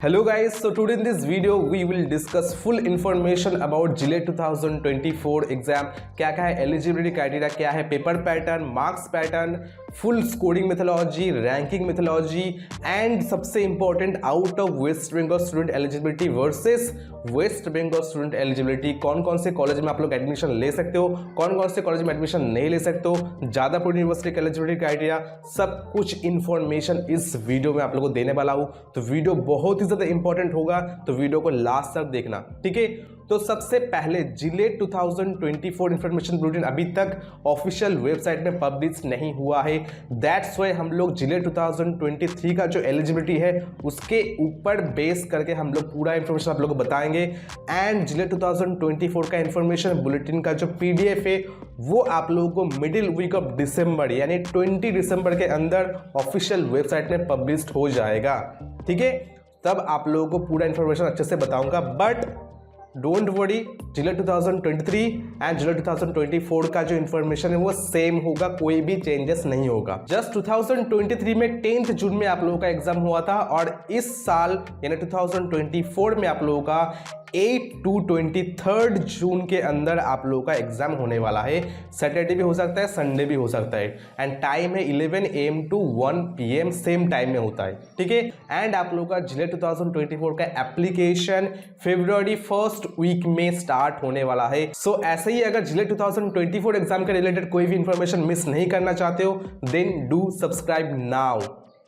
Hello guys, so today in this video we will discuss full information about GILET 2024 exam. क्या क्या है eligibility criteria, क्या है paper pattern, marks pattern, full scoring methodology, ranking methodology and सबसे important out of West Bengal student eligibility versus West Bengal student eligibility. कौन कौन से college में आप लोग एडमिशन ले सकते हो, कौन कौन से कॉलेज में एडमिशन नहीं ले सकते हो, जादापुर यूनिवर्सिटी का एलिजिबिलिटी क्राइटेरिया, सब कुछ इंफॉर्मेशन इस वीडियो में आप लोगों को देने वाला हूं। तो वीडियो बहुत ही ज्यादा इंपॉर्टेंट होगा, तो वीडियो को लास्ट तक देखना, ठीक है। तो सबसे पहले जिलेट 2024 इंफॉर्मेशन बुलेटिन अभी तक ऑफिशियल वेबसाइट में पब्लिश नहीं हुआ है। दैट्स वाई हम लोग जिलेट 2023 का जो एलिजिबिलिटी है उसके ऊपर बेस करके हम लोग पूरा इंफॉर्मेशन आप लोगों को बताएंगे। एंड जिलेट 2024 का इंफॉर्मेशन बुलेटिन का जो पीडीएफ है वो आप लोगों को मिडिल वीक ऑफ दिसंबर यानी 20 दिसंबर के अंदर ऑफिशियल वेबसाइट में पब्लिश हो जाएगा, ठीक है। तब आप लोगों को पूरा इंफॉर्मेशन अच्छे से बताऊंगा, but don't worry, Gillette 2023 and Gillette 2024 का जो इन्फॉर्मेशन है वो सेम होगा, कोई भी चेंजेस नहीं होगा। जस्ट 2023 में 10 जून में आप लोगों का एग्जाम हुआ था और इस साल यानी 2024 में आप लोगों का 8 to 23 जून के अंदर आप लोगों का एग्जाम होने वाला है। सैटरडे भी हो सकता है, संडे भी हो सकता है एंड टाइम है 11 AM to 1 PM same time में होता है, ठीक है। एंड आप लोगों का जिलेट 2024 का एप्लीकेशन फरवरी 1st वीक में स्टार्ट होने वाला है। सो ऐसे ही अगर जिलेट 2024 एग्जाम के रिलेटेड कोई भी इंफॉर्मेशन मिस नहीं करना चाहते हो देन डू सब्सक्राइब नाउ,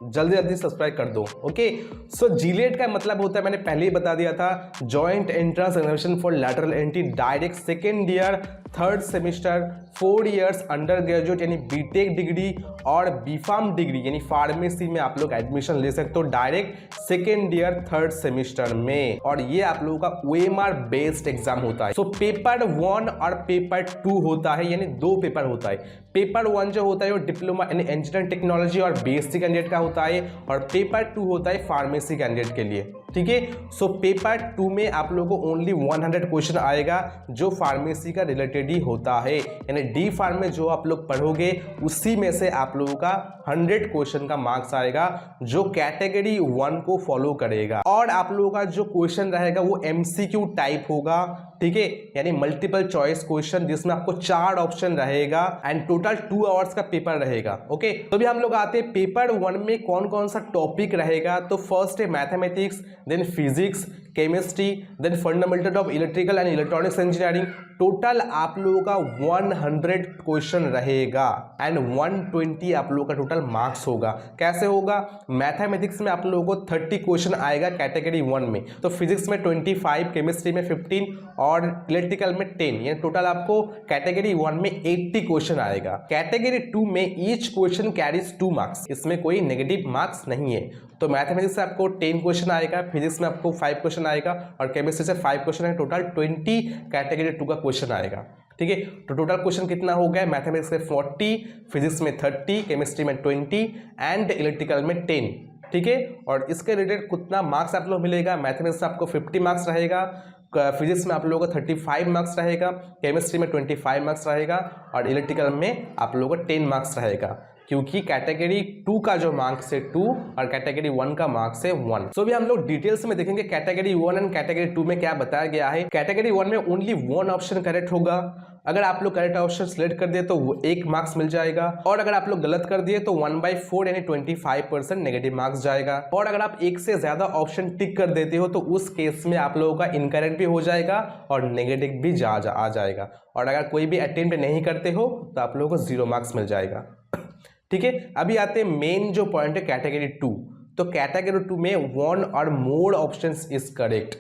जल्दी जल्दी सब्सक्राइब कर दो, ओके। सो जिलेट का मतलब होता है, मैंने पहले ही बता दिया था, joint entrance examination for lateral entry direct second year, third semester, 4 years under graduate यानी बीटेक डिग्री और बीफार्म डिग्री यानी फार्मेसी में आप लोग एडमिशन ले सकते हो direct second year third semester में। और ये आप लोगों का OMR बेस्ड एग्जाम होता है। सो पेपर 1 और पेपर 2 होता है, यानी 2 पेपर होता है। पेपर 1 जो होता है वो डिप्लोमा यानी इंजीनियरिंग टेक्नोलॉजी और BSc कैंडिडेट का होता है और पेपर 2 होता है फार्मेसी कैंडिडेट के लिए, ठीक है। सो पेपर 2 में आप लोगों को ओनली 100 क्वेश्चन आएगा जो फार्मेसी का रिलेटेड ही होता है, यानी डी फार्म में जो आप लोग पढ़ोगे उसी में से आप लोगों का 100 क्वेश्चन का मार्क्स आएगा जो कैटेगरी 1 को फॉलो करेगा। और आप लोगों का जो क्वेश्चन रहेगा वो MCQ टाइप होगा, ठीक है, यानी मल्टीपल चॉइस क्वेश्चन जिसमें आपको 4 ऑप्शन रहेगा एंड टोटल 2 आवर्स का पेपर रहेगा, ओके। तो भी हम लोग आते हैं पेपर 1 में कौन कौन सा टॉपिक रहेगा। तो फर्स्ट है mathematics, then physics, chemistry, then fundamental of electrical and electronics engineering. Total आप लोगों का 100 क्वेश्चन रहेगा एंड 120 आप लोगों का टोटल मार्क्स होगा। कैसे होगा? मैथमेटिक्स में आप लोगों को 30 क्वेश्चन आएगा कैटेगरी 1 में, तो फिजिक्स में 25, केमिस्ट्री में 15 और इलेक्ट्रिकल में 10, यानी टोटल आपको कैटेगरी 1 में 80 क्वेश्चन आएगा। कैटेगरी 2 में ईच क्वेश्चन कैरीज 2 मार्क्स, इसमें कोई नेगेटिव मार्क्स नहीं है। तो मैथमेटिक्स से आपको 10 क्वेश्चन आएगा, फिजिक्स में आपको 5 क्वेश्चन आएगा और केमिस्ट्री से 5 क्वेश्चन है, टोटल 20 कैटेगरी 2 का क्वेश्चन आएगा, ठीक है। तो टोटल क्वेश्चन कितना हो गया? मैथमेटिक्स में 40, फिजिक्स में 30, केमिस्ट्री में 20 एंड इलेक्ट्रिकल में 10, ठीक है। और इसके रिलेटेड कितना मार्क्स आप लोग मिलेगा? मैथमेटिक्स में आपको 50 मार्क्स रहेगा, फिजिक्स में आप लोगों को 35 मार्क्स रहेगा, केमिस्ट्री में 25 मार्क्स रहेगा और इलेक्ट्रिकल में आप लोगों को 10 मार्क्स रहेगा, क्योंकि कैटेगरी 2 का जो मार्क्स है 2 और कैटेगरी 1 का मार्क्स है 1। सो भी हम लोग डिटेल्स में देखेंगे कैटेगरी 1 एंड कैटेगरी 2 में क्या बताया गया है। कैटेगरी 1 में ओनली 1 ऑप्शन करेक्ट होगा। अगर आप लोग करेक्ट ऑप्शन सिलेक्ट कर दिए तो 1 मार्क्स मिल जाएगा और अगर आप लोग गलत कर दिए तो 1/4 यानी 25% नेगेटिव मार्क्स जाएगा। और अगर आप एक से ज्यादा ऑप्शन टिक कर देते हो तो उस केस में आप लोगों का इनकरेक्ट भी हो जाएगा और नेगेटिव भी आ जाएगा। और अगर कोई भी अटेम्प्ट नहीं करते हो तो आप लोगों को 0 मार्क्स मिल जाएगा, ठीक है। अभी आते हैं मेन जो पॉइंट है कैटेगरी 2। तो कैटेगरी 2 में 1 और मोर ऑप्शंस इज करेक्ट।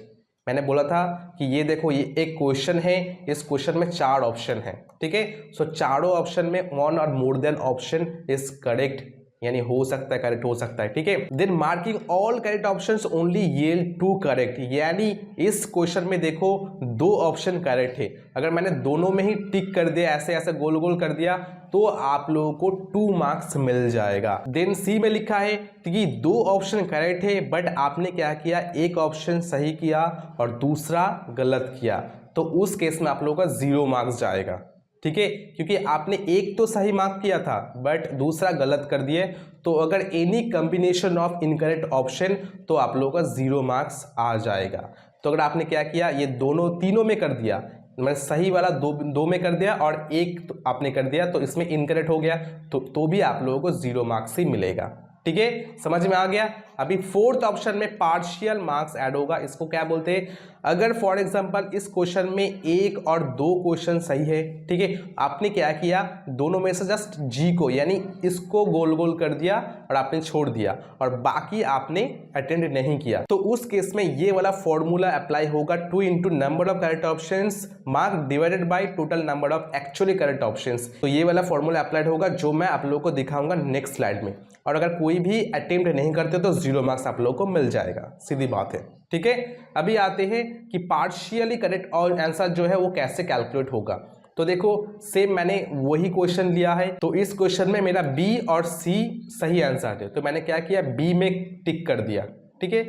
मैंने बोला था कि ये देखो, ये एक क्वेश्चन है, इस क्वेश्चन में 4 ऑप्शन है, ठीक है। सो चारों ऑप्शन में 1 और more than option is correct, यानी हो सकता है, करेक्ट हो सकता है, ठीक है। Then marking all correct options only yield 2 correct, यानी इस क्वेश्चन में देखो 2 ऑप्शन करेक्ट है। अगर मैंने दोनों में ही टिक कर दिया, ऐसे ऐसे गोल गोल कर दिया, तो आप लोगों को 2 मार्क्स मिल जाएगा। देन सी में लिखा है कि 2 ऑप्शन करेक्ट है बट आपने क्या किया, एक ऑप्शन सही किया और दूसरा गलत किया, तो उस केस में आप लोगों का 0 मार्क्स जाएगा, ठीक है, क्योंकि आपने एक तो सही मार्क किया था बट दूसरा गलत कर दिए, तो अगर any combination of incorrect option तो आप लोगों का 0 मार्क्स आ जाएगा। तो अगर आपने क्या किया, ये दोनों तीनों में कर दिया, मैंने सही वाला दो में कर दिया और एक तो आपने कर दिया, तो इसमें इनकरेक्ट हो गया, तो भी आप लोगों को 0 मार्क्स ही मिलेगा। ठीक है, समझ में आ गया। अभी फोर्थ ऑप्शन में पार्शियल मार्क्स ऐड होगा। इसको क्या बोलते हैं, अगर फॉर एग्जांपल इस क्वेश्चन में 1 और 2 क्वेश्चन सही है, ठीक है, आपने क्या किया, दोनों में से जस्ट जी को यानी इसको गोल गोल कर दिया और आपने छोड़ दिया और बाकी आपने अटेंड नहीं किया, तो उस केस में ये वाला फॉर्मूला अप्लाई होगा, 2 into number of correct options mark divided by total number of actually correct options. तो ये वाला फॉर्मूला अप्लाइड होगा जो मैं आप लोगों को दिखाऊंगा नेक्स्ट स्लाइड में। और अगर कोई भी अटेम्प्ट नहीं करते तो 0 मार्क्स आप लोगों को मिल जाएगा, सीधी बात है। ठीक है, अभी आते हैं कि पार्शियली करेक्ट और आंसर जो है वो कैसे कैलकुलेट होगा। तो देखो सेम मैंने वही क्वेश्चन लिया है, तो इस क्वेश्चन में मेरा बी और सी सही आंसर है, तो मैंने क्या किया, बी में टिक कर दिया। ठीक है,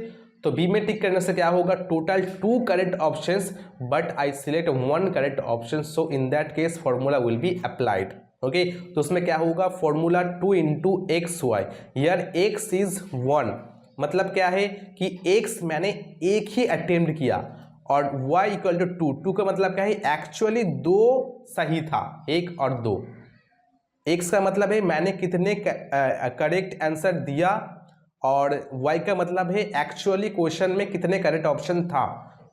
तो बी में टिक करने से क्या होगा, total 2 correct options but I select 1 correct option, so in that case formula will be applied. Okay, तो उसमें क्या होगा, फॉर्मूला 2 इंटू एक्स वाई, यार एक्स इज 1, मतलब क्या है कि x मैंने एक ही अटेम्प्ट किया और y इक्वल टू 2 का मतलब क्या है, एक्चुअली 2 सही था, 1 और 2। x का मतलब है मैंने कितने करेक्ट आंसर दिया और y का मतलब है एक्चुअली क्वेश्चन में कितने करेक्ट ऑप्शन था,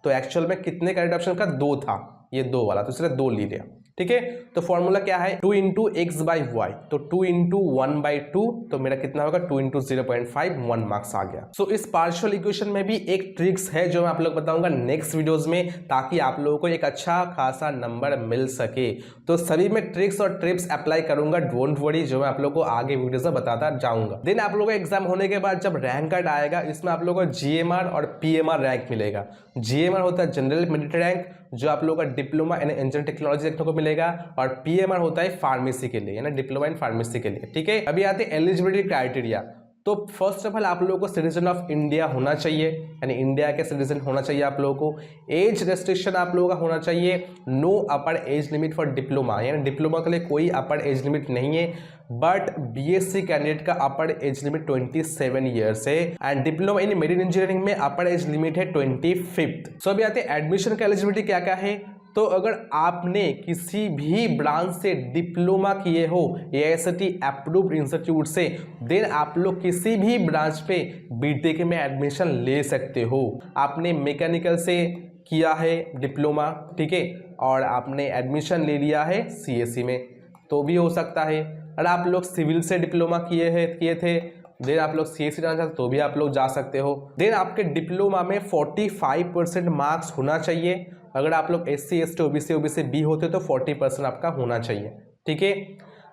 तो एक्चुअल में कितने करेक्ट ऑप्शन का 2 था, ये 2 वाला, तो इसलिए 2 ले लिया। ठीक है, तो फॉर्मूला क्या है, 2 इंटू एक्स बाई वाई, तो 2 इंटू 1 बाई 2, तो मेरा कितना होगा, 2 इंटू 0.5, 1 मार्क्स आ गया। सो इस पार्शियल इक्वेशन में भी एक ट्रिक्स है जो मैं आप लोग बताऊंगा नेक्स्ट वीडियोस में, ताकि आप लोगों को एक अच्छा खासा नंबर मिल सके। तो सभी में ट्रिक्स और टिप्स अप्लाई करूंगा, डोंट वरी, जो मैं आप लोग को आगे वीडियोस में बताता जाऊंगा। देन आप लोगों का एग्जाम होने के बाद जब रैंक कार्ड आएगा, इसमें आप लोगों को GMR और PMR रैंक मिलेगा। GMR होता है जनरल मेरिट रैंक, जो आप लोगों का डिप्लोमा इन इंजीनियरिंग टेक्नोलॉजी देखने को मिलेगा, और PMR होता है फार्मेसी के लिए, यानी डिप्लोमा इन फार्मेसी के लिए। ठीक है, अभी आते हैं एलिजिबिलिटी क्राइटेरिया। तो फर्स्ट ऑफ ऑल आप लोगों को सिटीजन ऑफ इंडिया होना चाहिए, यानी इंडिया के सिटीजन होना चाहिए आप लोगों को। एज रेस्ट्रिक्शन आप लोगों का होना चाहिए, no upper age limit for diploma, यानी डिप्लोमा के लिए कोई अपर एज लिमिट नहीं है, बट BSc कैंडिडेट का अपर एज लिमिट 27 ईयर्स है, and diploma in marine engineering में अपर एज लिमिट है 25th। सो अभी आते हैं एडमिशन का एलिजिबिलिटी क्या क्या है। तो अगर आपने किसी भी ब्रांच से डिप्लोमा किए हो AICTE अप्रूव्ड इंस्टीट्यूट से, देन आप लोग किसी भी ब्रांच पे BTech में एडमिशन ले सकते हो। आपने मैकेनिकल से किया है डिप्लोमा, ठीक है, और आपने एडमिशन ले लिया है CSE में, तो भी हो सकता है। अगर आप लोग सिविल से डिप्लोमा किए थे, देन आप लोग CSE जाना चाहते तो भी आप लोग जा सकते हो। देन आपके डिप्लोमा में 45% मार्क्स होना चाहिए। अगर आप लोग SC ST OBC B होते तो 40% आपका होना चाहिए। ठीक है,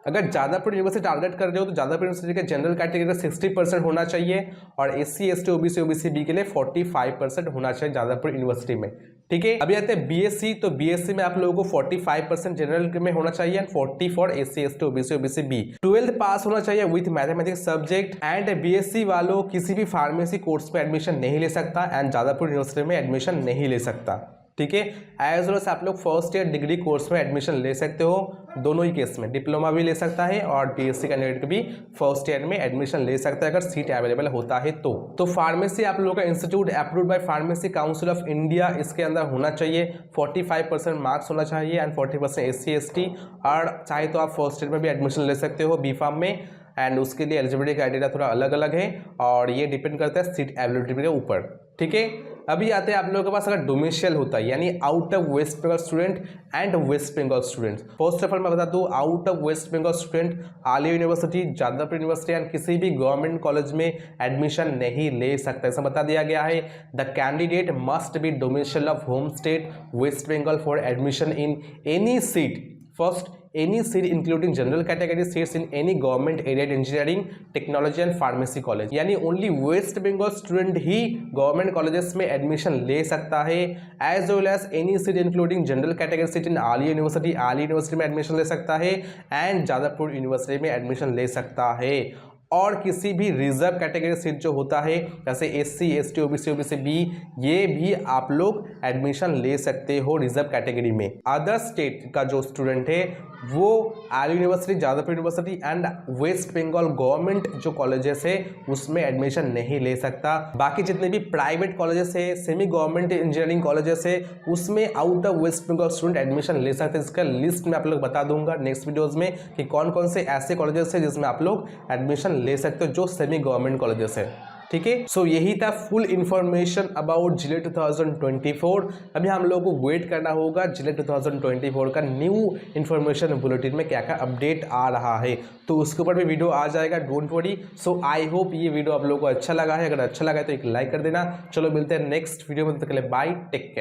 अगर जादवपुर यूनिवर्सिटी टारगेट कर रहे हो तो जादवपुर यूनिवर्सिटी के जनरल कैटेगरी का 60% होना चाहिए, और SC ST OBC B के लिए 45% होना चाहिए जादवपुर यूनिवर्सिटी में। ठीक है, अभी आते हैं BSc। तो BSc में आप लोगों को 45% जनरल में होना चाहिए and 40 for SC ST OBC B। 12th पास होना चाहिए with mathematics subject, and BSc वालों किसी भी फार्मेसी कोर्स में एडमिशन नहीं ले सकता एंड जादवपुर यूनिवर्सिटी में एडमिशन नहीं ले सकता। ठीक है, एज वेल एज आप लोग फर्स्ट ईयर डिग्री कोर्स में एडमिशन ले सकते हो, दोनों ही केस में डिप्लोमा भी ले सकता है और BSc कैंडिडेट भी फर्स्ट ईयर में एडमिशन ले सकता है अगर सीट अवेलेबल होता है तो फार्मेसी आप लोगों का institute approved by pharmacy council of India, इसके अंदर होना चाहिए, 45% मार्क्स होना चाहिए एंड 40% SC ST, और चाहे तो आप फर्स्ट ईयर में भी एडमिशन ले सकते हो B.Pharm में, एंड उसके लिए एलिजिबिलिटी क्राइटेरिया थोड़ा अलग अलग है और ये डिपेंड करता है सीट अवेलेबिलिटी के ऊपर। ठीक है, अभी आते हैं आप लोगों के पास अगर डोमिशियल होता है, यानी out of West Bengal student and West Bengal student. First of all मैं बता दूं, out of West Bengal student Aliah university, Jadavpur university and किसी भी गवर्नमेंट कॉलेज में एडमिशन नहीं ले सकता, ऐसा बता दिया गया है। The candidate must be domicile of home state West Bengal for admission in any seat, first any seat including general category seats in any government aided engineering technology and pharmacy college, यानी ओनली वेस्ट बंगाल स्टूडेंट ही government colleges में admission ले सकता है, as well as any seat including general category seat in Aliah University में admission ले सकता है एंड जादवपुर यूनिवर्सिटी में एडमिशन ले सकता है। और किसी भी रिजर्व कैटेगरी सीट जो होता है जैसे SC ST OBC OBC B, ये भी आप लोग एडमिशन ले सकते हो रिजर्व कैटेगरी में। अदर स्टेट का जो स्टूडेंट है वो Aliah University, Jadavpur university and West Bengal government जो कॉलेजेस है उसमें एडमिशन नहीं ले सकता। बाकी जितने भी प्राइवेट कॉलेजेस है, सेमी गवर्नमेंट इंजीनियरिंग कॉलेजेस है, उसमें out of West Bengal student admission ले सकते हैं। इसका लिस्ट में आप लोग बता दूंगा नेक्स्ट वीडियोज में कि कौन कौन से ऐसे कॉलेजेस है जिसमें आप लोग एडमिशन ले सकते हो जो सेमी गवर्नमेंट कॉलेजेस है। ठीक है, सो यही था फुल इंफॉर्मेशन अबाउट जिले 2024। अभी हम लोगों को वेट करना होगा जिले 2024 का न्यू इंफॉर्मेशन बुलेटिन में क्या क्या अपडेट आ रहा है, तो उसके ऊपर भी वीडियो आ जाएगा, don't worry. So I hope ये वीडियो आप लोगों को अच्छा लगा है। अगर अच्छा लगा है तो एक लाइक कर देना। चलो मिलते हैं नेक्स्ट वीडियो में, तब तक के लिए बाय, टेक केयर।